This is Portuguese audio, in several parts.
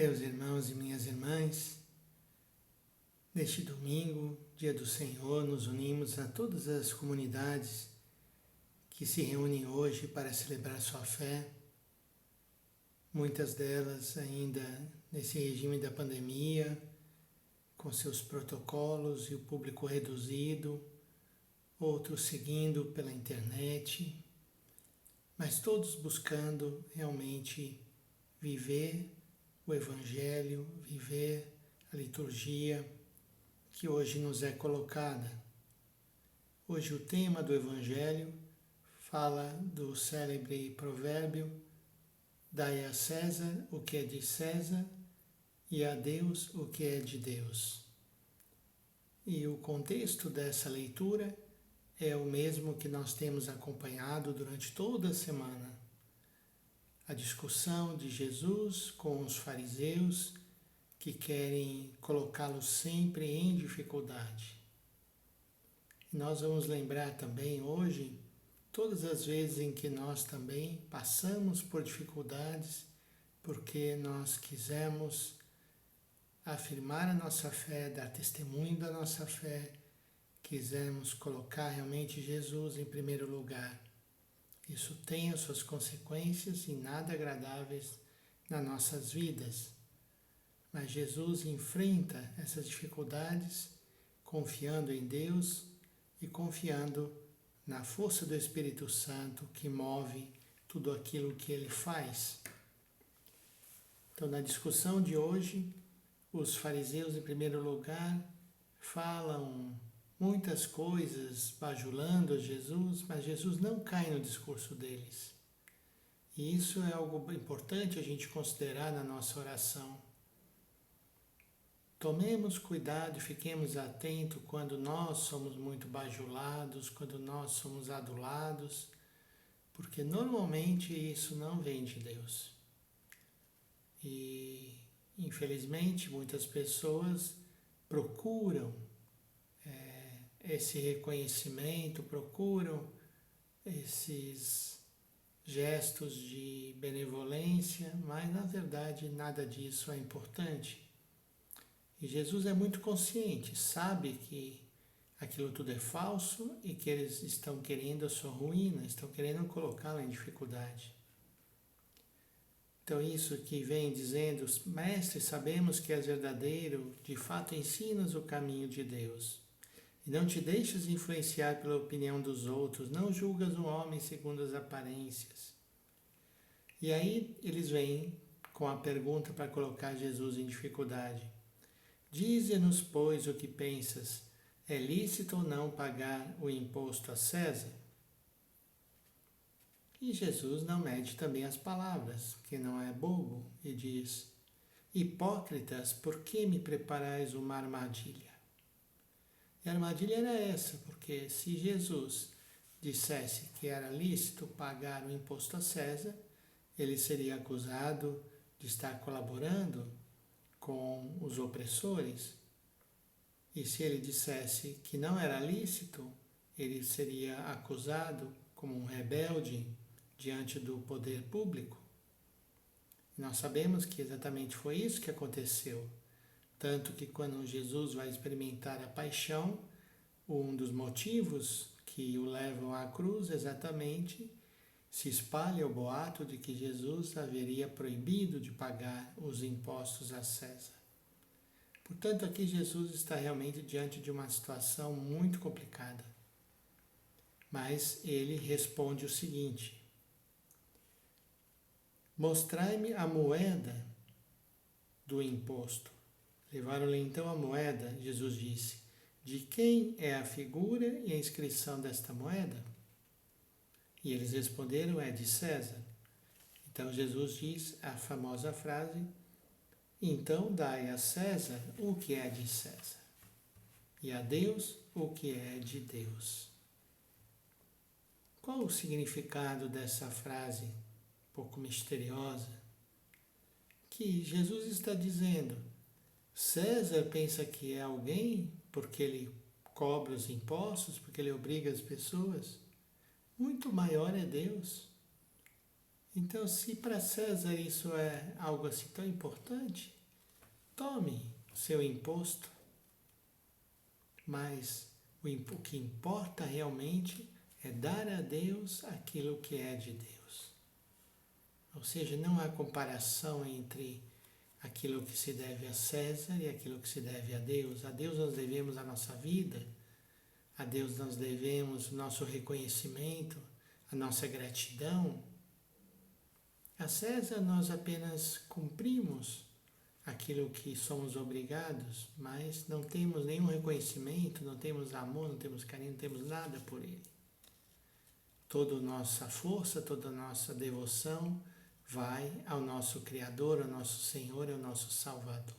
Meus irmãos e minhas irmãs, neste domingo, dia do Senhor, nos unimos a todas as comunidades que se reúnem hoje para celebrar sua fé, muitas delas ainda nesse regime da pandemia, com seus protocolos e o público reduzido, outros seguindo pela internet, mas todos buscando realmente viver o Evangelho, viver a liturgia que hoje nos é colocada. Hoje o tema do Evangelho fala do célebre provérbio: dai a César o que é de César e a Deus o que é de Deus. E o contexto dessa leitura é o mesmo que nós temos acompanhado durante toda a semana. A discussão de Jesus com os fariseus que querem colocá-lo sempre em dificuldade. E nós vamos lembrar também hoje todas as vezes em que nós também passamos por dificuldades porque nós quisemos afirmar a nossa fé, dar testemunho da nossa fé, quisemos colocar realmente Jesus em primeiro lugar. Isso tem as suas consequências e nada agradáveis nas nossas vidas. Mas Jesus enfrenta essas dificuldades confiando em Deus e confiando na força do Espírito Santo que move tudo aquilo que ele faz. Então, na discussão de hoje, os fariseus, em primeiro lugar, falam muitas coisas bajulando a Jesus, mas Jesus não cai no discurso deles. E isso é algo importante a gente considerar na nossa oração. Tomemos cuidado e fiquemos atentos quando nós somos muito bajulados, quando nós somos adulados, porque normalmente isso não vem de Deus. E, infelizmente, muitas pessoas procuram esse reconhecimento, procuram esses gestos de benevolência, mas na verdade nada disso é importante. E Jesus é muito consciente, sabe que aquilo tudo é falso e que eles estão querendo a sua ruína, estão querendo colocá-lo em dificuldade. Então isso que vem dizendo: mestre, sabemos que és verdadeiro, de fato ensinas o caminho de Deus. E não te deixes influenciar pela opinião dos outros, não julgas o homem segundo as aparências. E aí eles vêm com a pergunta para colocar Jesus em dificuldade. Dize-nos, pois, o que pensas, é lícito ou não pagar o imposto a César? E Jesus não mede também as palavras, que não é bobo, e diz: hipócritas, por que me preparais uma armadilha? E a armadilha era essa, porque se Jesus dissesse que era lícito pagar o imposto a César, ele seria acusado de estar colaborando com os opressores. E se ele dissesse que não era lícito, ele seria acusado como um rebelde diante do poder público. E nós sabemos que exatamente foi isso que aconteceu. Tanto que quando Jesus vai experimentar a paixão, um dos motivos que o levam à cruz exatamente se espalha o boato de que Jesus haveria proibido de pagar os impostos a César. Portanto, aqui Jesus está realmente diante de uma situação muito complicada. Mas ele responde o seguinte: mostrai-me a moeda do imposto. Levaram-lhe então a moeda. Jesus disse: de quem é a figura e a inscrição desta moeda? E eles responderam: é de César. Então Jesus diz a famosa frase: então dai a César o que é de César, e a Deus o que é de Deus. Qual o significado dessa frase um pouco misteriosa? Que Jesus está dizendo: César pensa que é alguém porque ele cobra os impostos, porque ele obriga as pessoas. Muito maior é Deus. Então, se para César isso é algo assim tão importante, tome o seu imposto, mas o que importa realmente é dar a Deus aquilo que é de Deus. Ou seja, não há comparação entre aquilo que se deve a César e aquilo que se deve a Deus. A Deus nós devemos a nossa vida, a Deus nós devemos o nosso reconhecimento, a nossa gratidão. A César nós apenas cumprimos aquilo que somos obrigados, mas não temos nenhum reconhecimento, não temos amor, não temos carinho, não temos nada por ele. Toda a nossa força, toda a nossa devoção vai ao nosso Criador, ao nosso Senhor, ao nosso Salvador.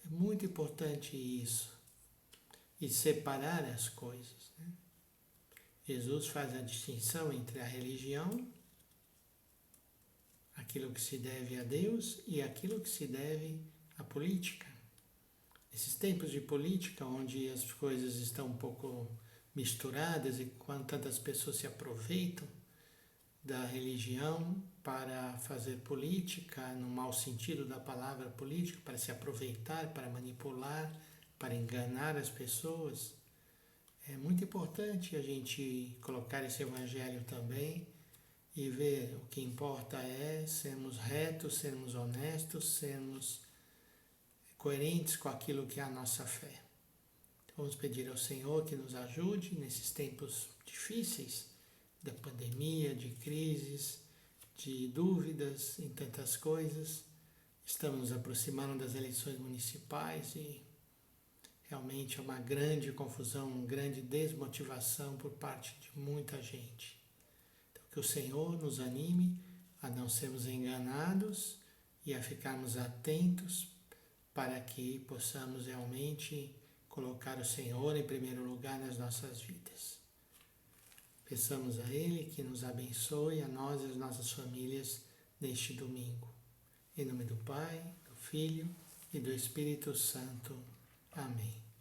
É muito importante isso, e separar as coisas, né? Jesus faz a distinção entre a religião, aquilo que se deve a Deus, e aquilo que se deve à política. Esses tempos de política, onde as coisas estão um pouco misturadas e quando tantas pessoas se aproveitam da religião para fazer política, no mau sentido da palavra política, para se aproveitar, para manipular, para enganar as pessoas. É muito importante a gente colocar esse evangelho também e ver o que importa é sermos retos, sermos honestos, sermos coerentes com aquilo que é a nossa fé. Vamos pedir ao Senhor que nos ajude nesses tempos difíceis da pandemia, de crises, de dúvidas em tantas coisas. Estamos nos aproximando das eleições municipais e realmente é uma grande confusão, uma grande desmotivação por parte de muita gente. Então, que o Senhor nos anime a não sermos enganados e a ficarmos atentos para que possamos realmente colocar o Senhor em primeiro lugar nas nossas vidas. Peçamos a Ele que nos abençoe, a nós e as nossas famílias, neste domingo. Em nome do Pai, do Filho e do Espírito Santo. Amém.